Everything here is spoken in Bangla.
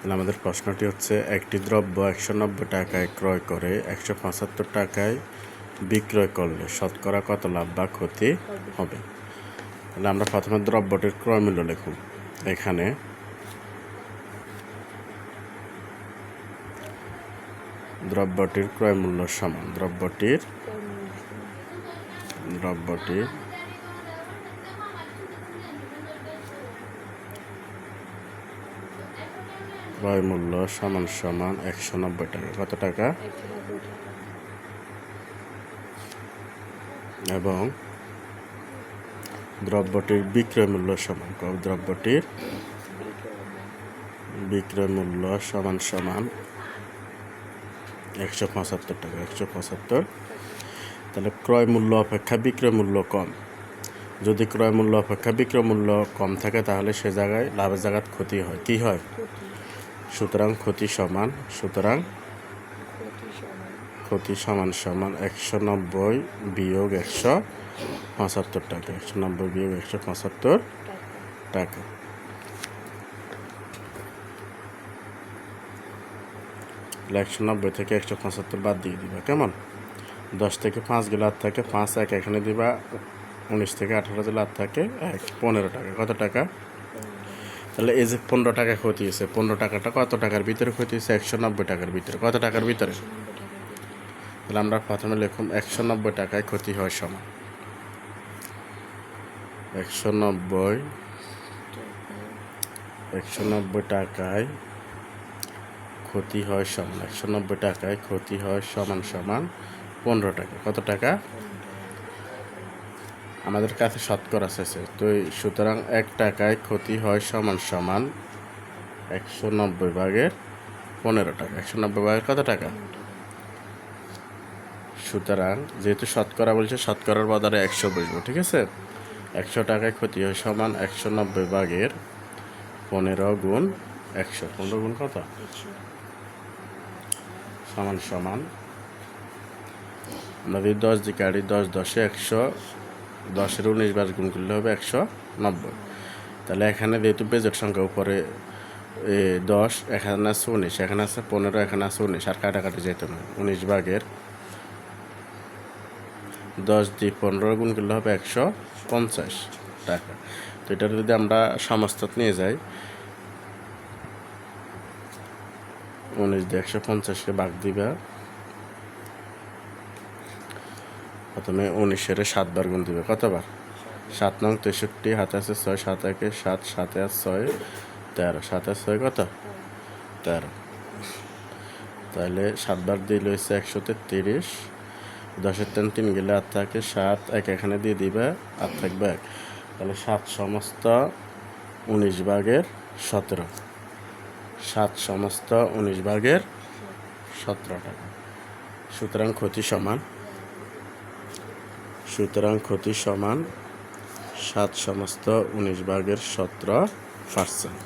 তাহলে আমাদের প্রশ্নটি হচ্ছে, একটি দ্রব্য 190 টাকায় ক্রয় করে 175 টাকায় বিক্রয় করলে শতকরা কত লাভ বা ক্ষতি হবে? তাহলে আমরা প্রথমে দ্রব্যটির ক্রয় মূল্য লিখুন। এখানে দ্রব্যটির ক্রয় মূল্য সমান দ্রব্যটির ক্রয় মূল্য সমান 190 টাকা। কত টাকা? এবং দ্রব্যটির বিক্রয় মূল্য সমান দ্রব্যটির বিক্রয় মূল্য সমান 175 টাকা। 175। তাহলে ক্রয় মূল্য অপেক্ষা বিক্রয় মূল্য কম। যদি ক্রয় মূল্য অপেক্ষা বিক্রয় মূল্য কম থাকে তাহলে সে জায়গায় লাভের জায়গায় ক্ষতি হয়। কি হয়? সুতরাং ক্ষতি সমান 190 বিয়োগ 175 টাকা। 190 বিয়োগ 175 টাকা। তাহলে 190 থেকে 175 বাদ দিয়ে দিবা। কেমন? 10 থেকে 5 গেলে আর থাকে 5, 1 এখানে দিবা। 19 থেকে 18 দিলে আর থাকে 1, 15 টাকা। কত টাকা? তাহলে এই যে 15 টাকা ক্ষতি হয়েছে, 15 টাকাটা কত টাকার ভিতরে ক্ষতি হয়েছে? 190 টাকার ভিতরে। কত টাকার ভিতরে? তাহলে আমরা প্রথমে লিখুন 190 টাকায় ক্ষতি হয় সমান 190 টাকায় ক্ষতি হয় সমান 190 টাকায় ক্ষতি হয় সমান 15 টাকা। কত টাকা? আমাদের কাছে শতকরা শেষে তো, সুতরাং 1 টাকায় ক্ষতি হয় সমান 190 ভাগের 15 টাকা। 190 ভাগের কত টাকা? সুতরাং যেহেতু শতকরা বলছে, শতকরার বদলে 100 বসবো। ঠিক আছে? 100 টাকায় ক্ষতি হয় সমান 190 ভাগের 15 গুণ 100। 15 গুণ কত? সমান আমরা যদি 10 দিয়ে কাটি, 10 10 100, 10-এর 19 বার গুণ করলে হবে 190। তাহলে এখানে যেহেতু বেজেট সংখ্যা উপরে 10, এখানে আছে 19, এখানে আছে 15, এখানে আছে 19, আর কাটাকাটি যেত না। 19 ভাগের 10 দিয়ে 15 গুণ করলে হবে 150 টাকা। তো এটা যদি আমরা সমস্ত নিয়ে যাই, 19 দিয়ে 150-কে ভাগ দিবা। প্রথমে 19-এর 7 বার গুণ দিবে। কতবার? 7 নং 63, হাতে আছে 6, 7 1 7, 7 আর 6 13, 7 আর 6 কত? 13। তাহলে 7 বার দিলে হচ্ছে 133। 10-এর 3 গেলে আর থাকে 7, 1 এখানে দিয়ে দিবে, আর থাকবে 1। তাহলে 7 সমস্ত 19 ভাগের 17। 7 সমস্ত 19 ভাগের 17 টাকা। সুতরাং ক্ষতি সমান 7 সমস্ত 19 ভাগের 17%।